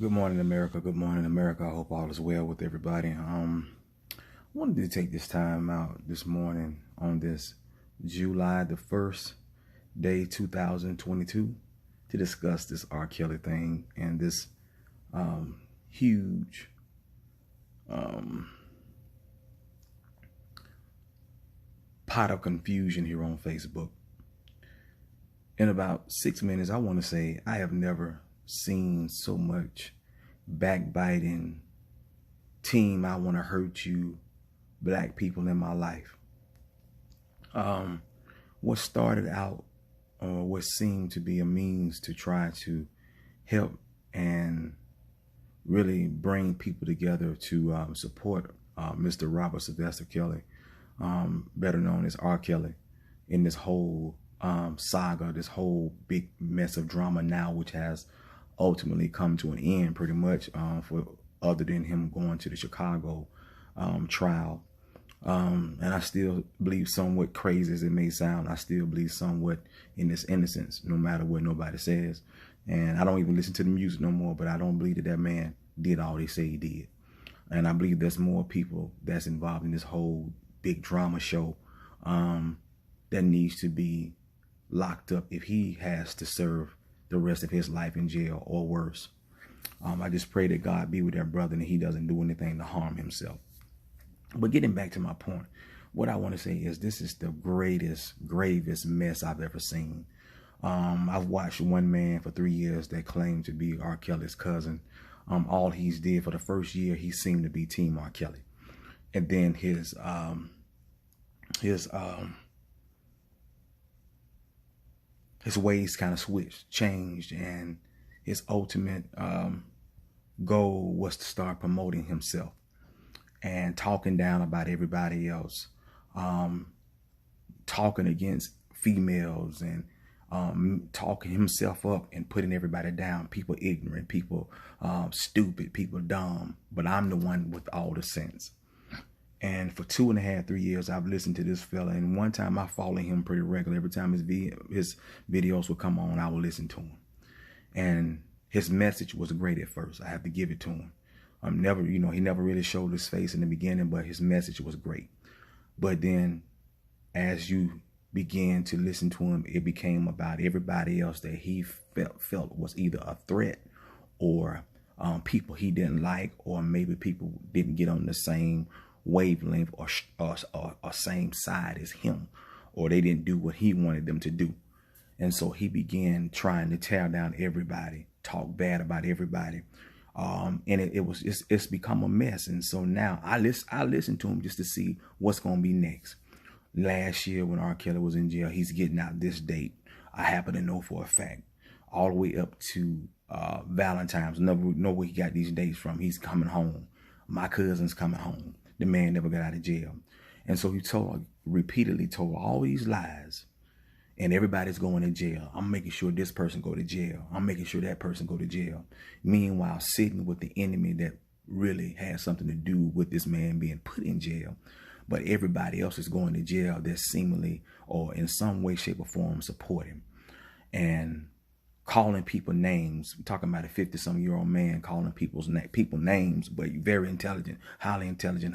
Good morning, America. Good morning, America. I hope all is well with everybody. I wanted to take this time out this morning on this July the 1st, day 2022, to discuss this R. Kelly thing and this huge um, pot of confusion here on Facebook. In about 6 minutes, I want to say I have never seen so much backbiting, team I want to hurt you, black people in my life. What started out, or what seemed to be a means to try to help and really bring people together to support Mr. Robert Sylvester Kelly, better known as R. Kelly, in this whole saga, this whole big mess of drama now, which has ultimately come to an end pretty much, for other than him going to the Chicago trial. And I still believe, somewhat crazy as it may sound, I still believe somewhat in this innocence, no matter what nobody says. And I don't even listen to the music no more, but I don't believe that man did all they say he did. And I believe there's more people that's involved in this whole big drama show that needs to be locked up if he has to serve the rest of his life in jail or worse. I just pray that God be with that brother and he doesn't do anything to harm himself. But getting back to my point, what I want to say is this is the gravest mess I've ever seen. I've watched one man for 3 years that claimed to be R. Kelly's cousin. All he's did for the first year, he seemed to be Team R. Kelly. And then his ways kind of switched, changed, and his ultimate goal was to start promoting himself and talking down about everybody else, talking against females, and talking himself up and putting everybody down. People ignorant, people stupid, people dumb. But I'm the one with all the sense. And for 2.5, 3 years, I've listened to this fella. And one time I follow him pretty regular. Every time his videos would come on, I would listen to him. And his message was great at first. I have to give it to him. He never really showed his face in the beginning, but his message was great. But then as you began to listen to him, it became about everybody else that he felt was either a threat, or people he didn't like, or maybe people didn't get on the same wavelength or same side as him, or they didn't do what he wanted them to do. And so he began trying to tear down everybody, talk bad about everybody. And it's become a mess. And so now I listen to him just to see what's going to be next. Last year when R. Kelly was in jail, he's getting out this date. I happen to know for a fact, all the way up to Valentine's. Never know where he got these dates from. He's coming home. My cousin's coming home. The man never got out of jail. And so he repeatedly told all these lies, and everybody's going to jail. I'm making sure this person go to jail. I'm making sure that person go to jail. Meanwhile, sitting with the enemy that really has something to do with this man being put in jail. But everybody else is going to jail that seemingly or in some way, shape, or form support him. And calling people names. We're talking about a 50-some-year-old man calling people names, but very intelligent, highly intelligent,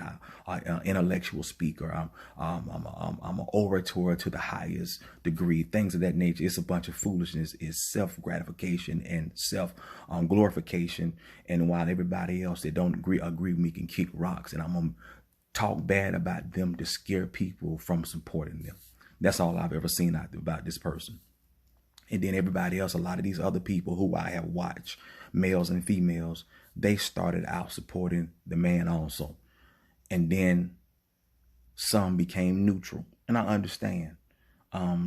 intellectual speaker. I'm an orator to the highest degree. Things of that nature. It's a bunch of foolishness. It's self-gratification and self-glorification. And while everybody else that don't agree with me can kick rocks, and I'm gonna talk bad about them to scare people from supporting them. That's all I've ever seen about this person. And then everybody else, a lot of these other people who I have watched, males and females, they started out supporting the man also. And then some became neutral. And I understand.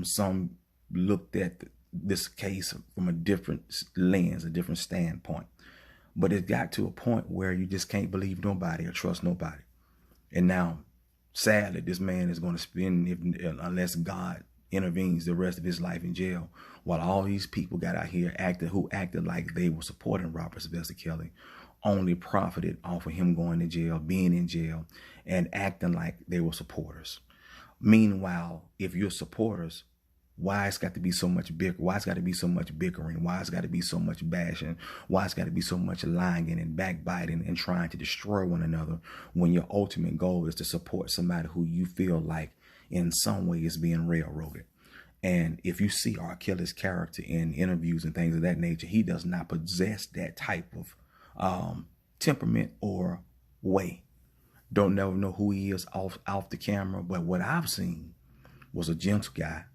Some looked at this case from a different lens, a different standpoint. But it got to a point where you just can't believe nobody or trust nobody. And now, sadly, this man is going to spend, unless God intervenes, the rest of his life in jail, while all these people got out here who acted like they were supporting Robert Sylvester Kelly, only profited off of him going to jail, being in jail, and acting like they were supporters. Meanwhile, if you're supporters, Why it's got to be so much why it's got to be so much bickering, why it's got to be so much bashing, why it's got to be so much lying and backbiting and trying to destroy one another, when your ultimate goal is to support somebody who you feel like in some way is being railroaded. And if you see R. Kelly's character in interviews and things of that nature, he does not possess that type of temperament or way. Don't never know who he is off the camera, but what I've seen was a gentle guy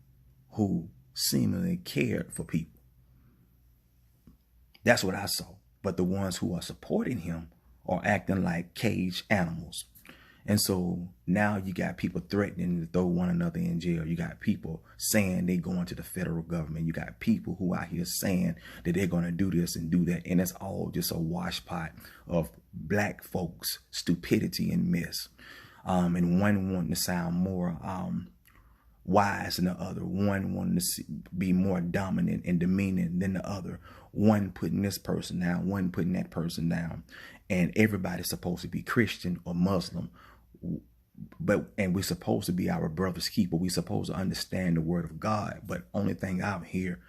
who seemingly cared for people. That's what I saw. But the ones who are supporting him are acting like caged animals. And so now you got people threatening to throw one another in jail. You got people saying they're going to the federal government. You got people who out here saying that they're going to do this and do that. And it's all just a washpot of black folks' stupidity and mess. And one wanting to sound more wise than the other. One wanting to be more dominant and demeaning than the other. One putting this person down, one putting that person down. And everybody's supposed to be Christian or Muslim. And we're supposed to be our brother's keeper. We're supposed to understand the word of God. But only thing out here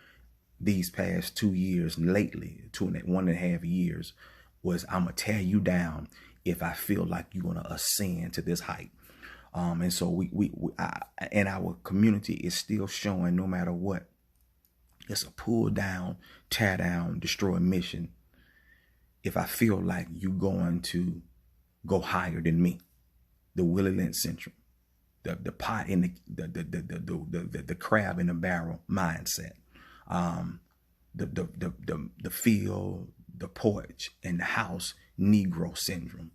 these past 2 years, lately, 1.5 years, was I'm going to tear you down if I feel like you're going to ascend to this height. And so and our community is still showing, no matter what, it's a pull down, tear down, destroy mission. If I feel like you're going to go higher than me, the Willie Lynch syndrome, the pot in the crab in the barrel mindset, the field, the porch, and the house Negro syndrome,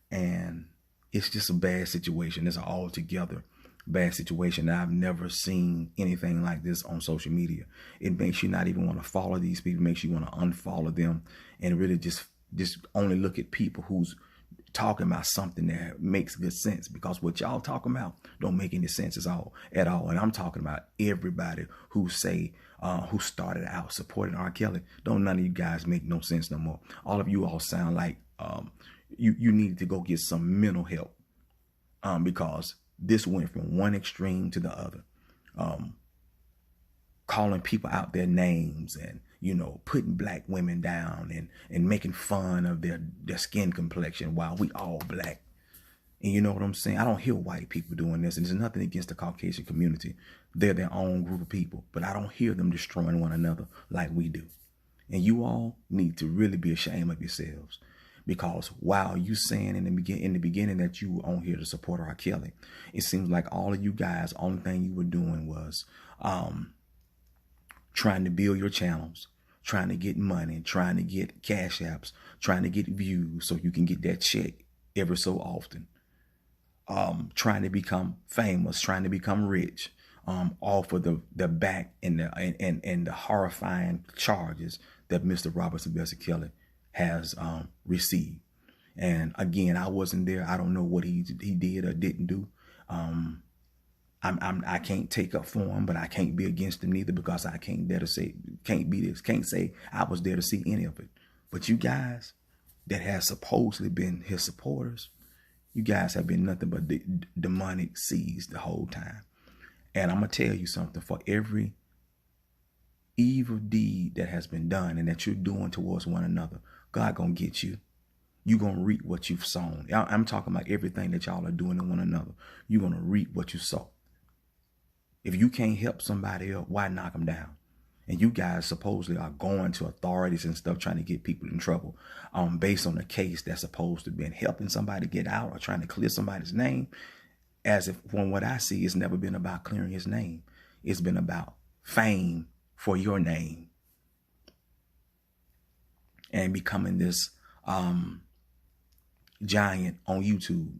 and it's just a bad situation. It's an altogether bad situation. I've never seen anything like this on social media. It makes you not even want to follow these people. It makes you want to unfollow them and really just only look at people who's talking about something that makes good sense, because what y'all talking about don't make any sense at all. And I'm talking about everybody who started out supporting R. Kelly. Don't none of you guys make no sense no more. All of you all sound like you need to go get some mental help, because this went from one extreme to the other, calling people out their names and, putting black women down and making fun of their skin complexion while we all black. And you know what I'm saying? I don't hear white people doing this, and there's nothing against the Caucasian community. They're their own group of people, but I don't hear them destroying one another like we do. And you all need to really be ashamed of yourselves, because while you saying in the beginning that you were on here to support R. Kelly, it seems like all of you guys, only thing you were doing was trying to build your channels, trying to get money, trying to get cash apps, trying to get views so you can get that check every so often, trying to become famous, trying to become rich, off of the back and the horrifying charges that Mr. Robert Sylvester Kelly has received. And again, I wasn't there. I don't know what he did or didn't do. I can't take up for him, but I can't be against him neither, because I can't say I was there to see any of it. But you guys that have supposedly been his supporters, you guys have been nothing but demonic seeds the whole time. And I'm gonna tell you something: for every evil deed that has been done and that you're doing towards one another, God gonna get you. You're going to reap what you've sown. I'm talking about everything that y'all are doing to one another. You're going to reap what you sow. If you can't help somebody else, why knock them down? And you guys supposedly are going to authorities and stuff trying to get people in trouble based on a case that's supposed to have been helping somebody get out or trying to clear somebody's name. As if, from what I see, it's never been about clearing his name. It's been about fame for your name and becoming this giant on YouTube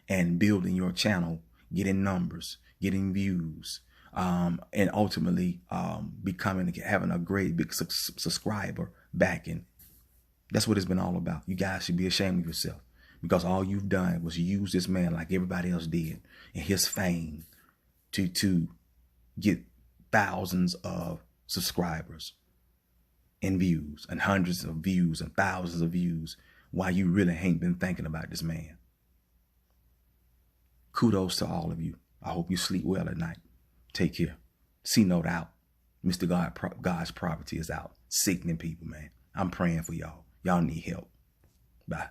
and building your channel, getting numbers, getting views, and ultimately having a great big subscriber backing. That's what it's been all about. You guys should be ashamed of yourself, because all you've done was use this man like everybody else did and his fame to get thousands of subscribers and views and hundreds of views and thousands of views, while you really ain't been thinking about this man. Kudos to all of you. I hope you sleep well at night. Take care. See no doubt. Mr. God's property is out. Sickening people, man. I'm praying for y'all. Y'all need help. Bye.